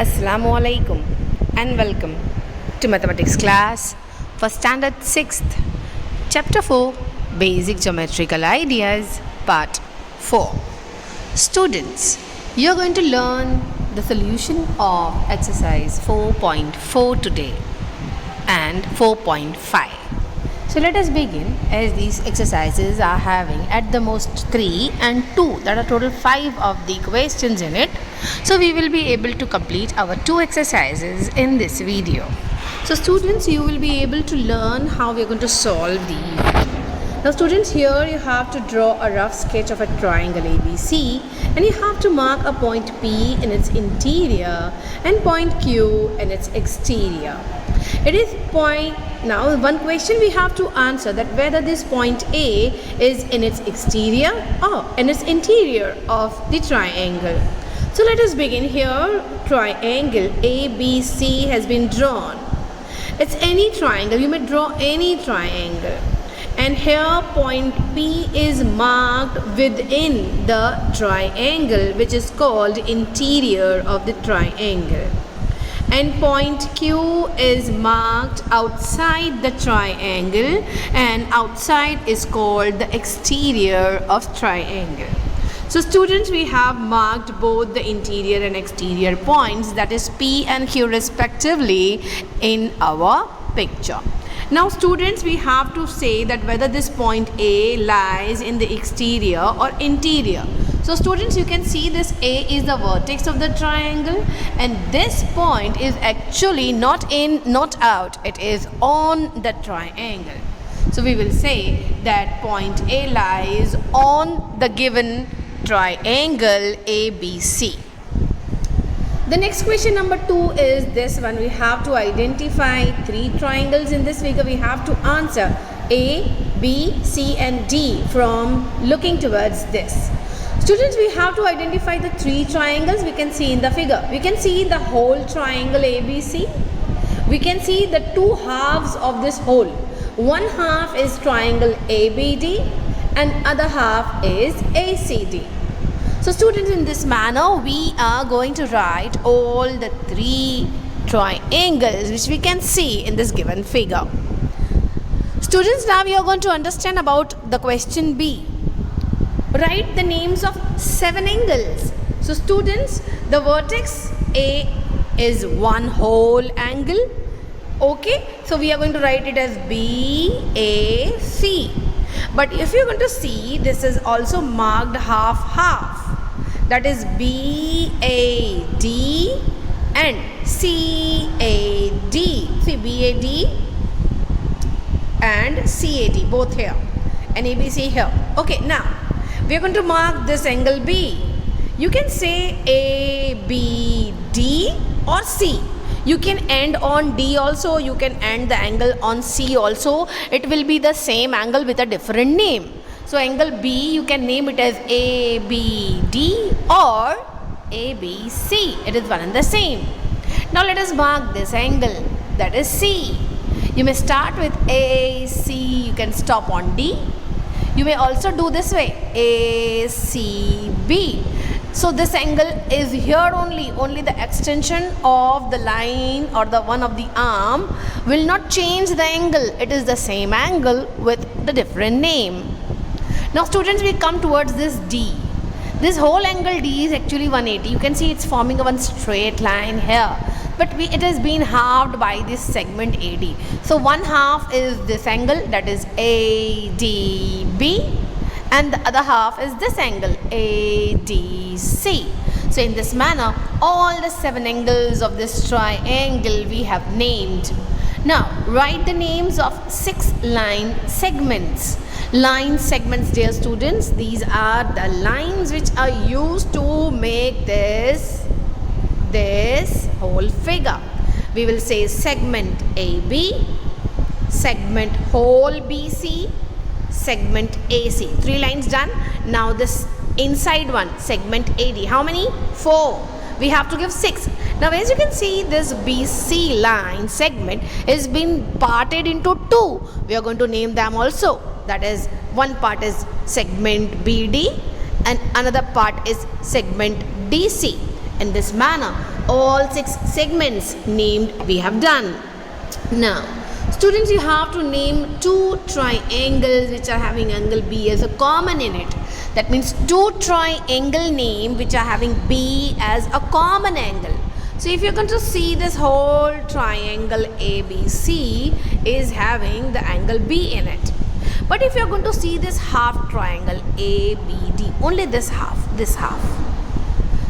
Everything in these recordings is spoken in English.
Assalamu alaikum and welcome to mathematics class for standard 6th, chapter 4 basic geometrical ideas, part 4. Students, you are going to learn the solution of exercise 4.4 today and 4.5. So let us begin, as these exercises are having at the most 3 and 2, that are total 5 of the questions in it. So we will be able to complete our 2 exercises in this video. So students, you will be able to learn how we are going to solve these. Now students, here you have to draw a rough sketch of a triangle ABC, and you have to mark a point P in its interior and point Q in its exterior. It is point. Now one question we have to answer, that whether this point A is in its exterior or in its interior of the triangle. So let us begin here. Triangle ABC has been drawn. It's any triangle, you may draw any triangle. And here point P is marked within the triangle, which is called interior of the triangle. And point Q is marked outside the triangle, and outside is called the exterior of triangle. So students, we have marked both the interior and exterior points, that is P and Q respectively, in our picture. Now students, we have to say that whether this point A lies in the exterior or interior. So students, you can see this A is the vertex of the triangle, and this point is actually not in, not out, it is on the triangle. So we will say that point A lies on the given triangle ABC. The next question number 2 is this one. We have to identify 3 triangles in this figure. We have to answer A, B, C and D from looking towards this. Students, we have to identify the 3 triangles we can see in the figure. We can see the whole triangle ABC. We can see the 2 halves of this whole. One half is triangle ABD and other half is ACD. So students, in this manner we are going to write all the 3 triangles which we can see in this given figure. Students, now we are going to understand about the question B. Write the names of 7 angles. So students, the vertex A is one whole angle. Okay, so we are going to write it as BAC. But if you are going to see, this is also marked half. That is BAD and CAD. See, BAD and CAD both here, and ABC here. Okay, now we are going to mark this angle B. You can say ABD or C. You can end on D also. You can end the angle on C also. It will be the same angle with a different name. So angle B, you can name it as ABD or ABC. It is one and the same. Now let us mark this angle, that is C. You may start with AC. You can stop on D. You may also do this way, ACB. So this angle is here only the extension of the line or the one of the arm will not change the angle. It is the same angle with the different name. Now students, we come towards this D. This whole angle D is actually 180. You can see it's forming a one straight line here. But it has been halved by this segment AD. So one half is this angle, that is ADB, and the other half is this angle ADC. So in this manner, all the 7 angles of this triangle we have named. Now write the names of 6 line segments. Line segments, dear students, these are the lines which are used to make this whole figure. We will say segment AB, segment whole BC, segment AC. 3 lines done. Now this inside one, segment AD. How many? 4. We have to give 6. Now as you can see, this BC line segment is being parted into 2. We are going to name them also. That is, one part is segment BD and another part is segment DC. In this manner, all 6 segments named we have done. Now, students, you have to name 2 triangles which are having angle B as a common in it. That means 2 triangle name which are having B as a common angle. So if you're going to see this whole triangle ABC is having the angle B in it. But if you're going to see this half triangle ABD, only this half.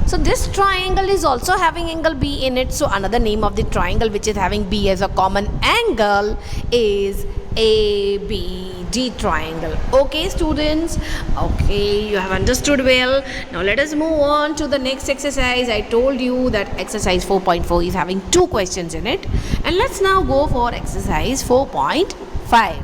So this triangle is also having angle B in it. So another name of the triangle which is having B as a common angle is ABD triangle. Okay, students? Okay, you have understood well. Now let us move on to the next exercise. I told you that exercise 4.4 is having 2 questions in it. And let's now go for exercise 4.5.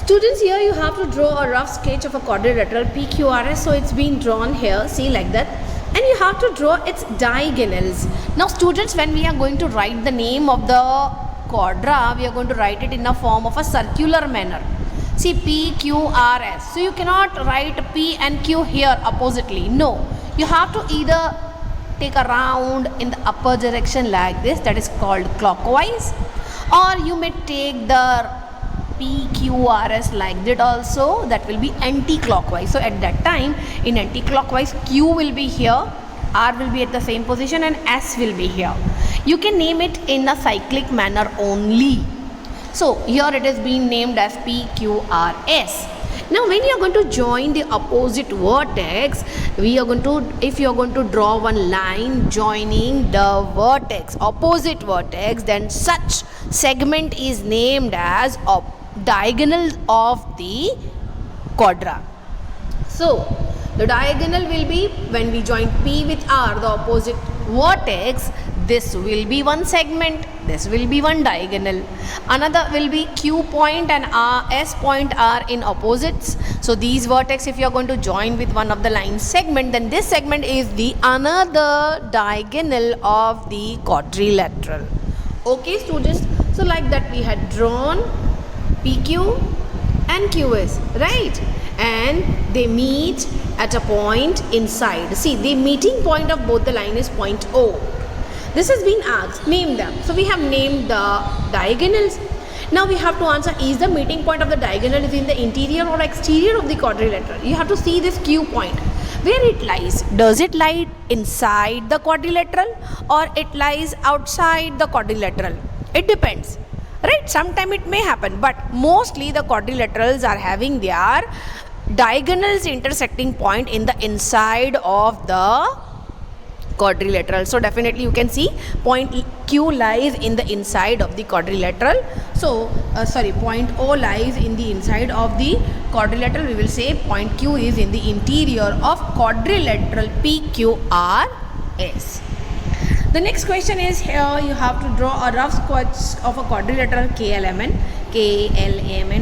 Students, here you have to draw a rough sketch of a quadrilateral PQRS. So it's been drawn here, see, like that. And you have to draw its diagonals. Now students, when we are going to write the name of the quadra, we are going to write it in a form of a circular manner. See, PQRS. So you cannot write P and Q here oppositely. No, you have to either take a round in the upper direction like this, that is called clockwise, or you may take the PQRS like that also, that will be anti-clockwise. So at that time, in anti-clockwise, Q will be here, R will be at the same position, and S will be here. You can name it in a cyclic manner only. So here it is being named as PQRS. Now when you are going to join the opposite vertex, if you are going to draw one line joining the vertex, opposite vertex, then such segment is named as diagonal of the quadra. So the diagonal will be, when we join P with R, the opposite vertex, this will be one segment, this will be one diagonal. Another will be Q point and S point are in opposites. So these vertex, if you are going to join with one of the line segment, then this segment is the another diagonal of the quadrilateral. Okay, students? So like that we had drawn PQ and QS, right? And they meet at a point inside. See, the meeting point of both the line is point O. This has been asked, name them. So we have named the diagonals. Now we have to answer, is the meeting point of the diagonal is in the interior or exterior of the quadrilateral? You have to see this Q point. Where it lies? Does it lie inside the quadrilateral or it lies outside the quadrilateral? It depends. Right, sometime it may happen, but mostly the quadrilaterals are having their diagonals intersecting point in the inside of the quadrilateral. So definitely you can see point Q lies in the inside of the quadrilateral. So point O lies in the inside of the quadrilateral. We will say point Q is in the interior of quadrilateral PQRS. The next question is, here you have to draw a rough sketch of a quadrilateral KLMN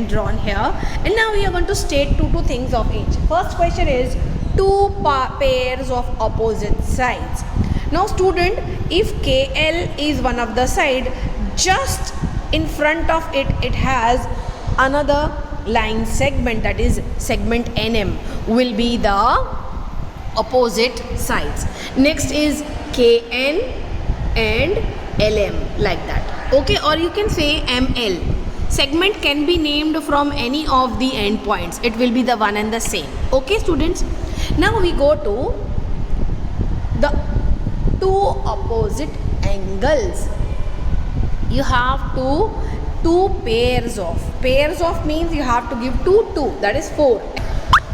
drawn here. And now we are going to state two things of each. First question is 2 pairs of opposite sides. Now student, if KL is one of the side, just in front of it, it has another line segment, that is segment NM will be the opposite sides. Next is KN and LM, like that. Okay, or you can say ML. Segment can be named from any of the endpoints. It will be the one and the same. Okay, students. Now we go to the 2 opposite angles. You have to 2 pairs of. Pairs of means you have to give 2, that is 4.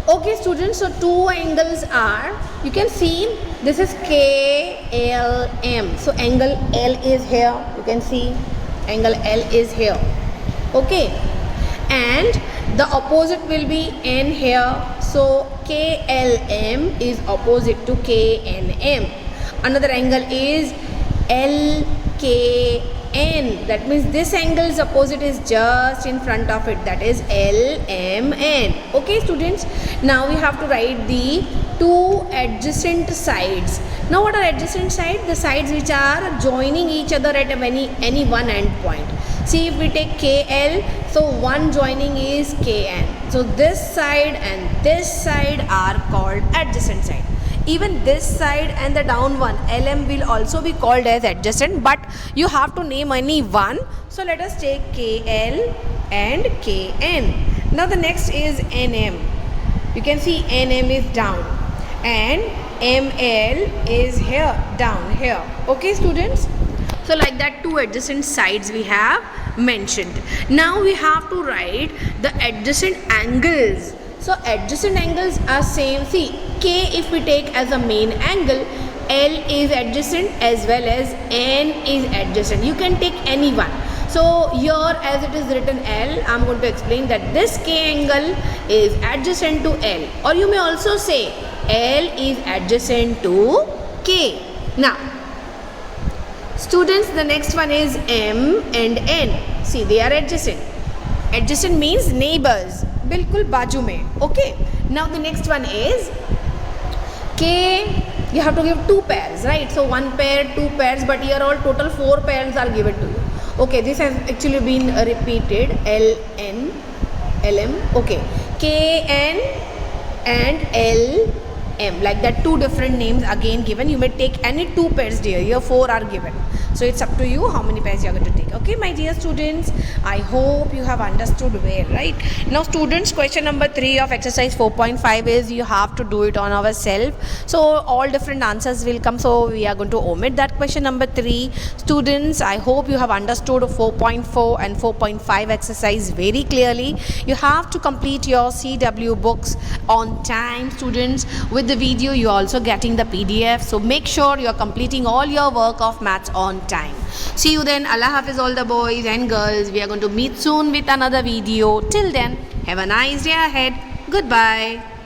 Okay, students, so 2 angles are, you can see this is KLM. So angle L is here, you can see angle L is here. Okay, and the opposite will be N here. So KLM is opposite to KNM. Another angle is LKN. That means this angle's opposite is just in front of it, that is LMN. Okay, students, now we have to write the 2 adjacent sides. Now what are adjacent sides? The sides which are joining each other at any one end point. See, if we take KL, so one joining is KN. So this side and this side are called adjacent side. Even this side and the down one, LM, will also be called as adjacent, but you have to name any one. So let us take KL and KN. Now the next is NM. You can see NM is down and ML is here, down here. Okay, students? So like that, two adjacent sides we have mentioned. Now we have to write the adjacent angles. So adjacent angles are same. See, K if we take as a main angle, L is adjacent as well as N is adjacent. You can take any one. So here as it is written L, I am going to explain that this K angle is adjacent to L. Or you may also say L is adjacent to K. Now, students, the next one is M and N. See, they are adjacent. Adjacent means neighbors. बिल्कुल बाजू में. Okay. Now the next one is K. You have to give two pairs, right? So one pair, two pairs, but here all total 4 pairs are given to you. Okay, this has actually been repeated. L, N, L, M. Okay. K, N and L, M. Like that, two different names again given. You may take any 2 pairs, dear. Here 4 are given. So it's up to you how many pairs you are going to take. Okay, my dear students, I hope you have understood well, right? Now students, question number 3 of exercise 4.5 is you have to do it on ourselves. So all different answers will come. So we are going to omit that question number 3. Students, I hope you have understood 4.4 and 4.5 exercise very clearly. You have to complete your CW books on time, students. With the video, you are also getting the PDF. So make sure you are completing all your work of maths on time. See you then. Allah Hafiz all the boys and girls. We are going to meet soon with another video. Till then, have a nice day ahead. Goodbye.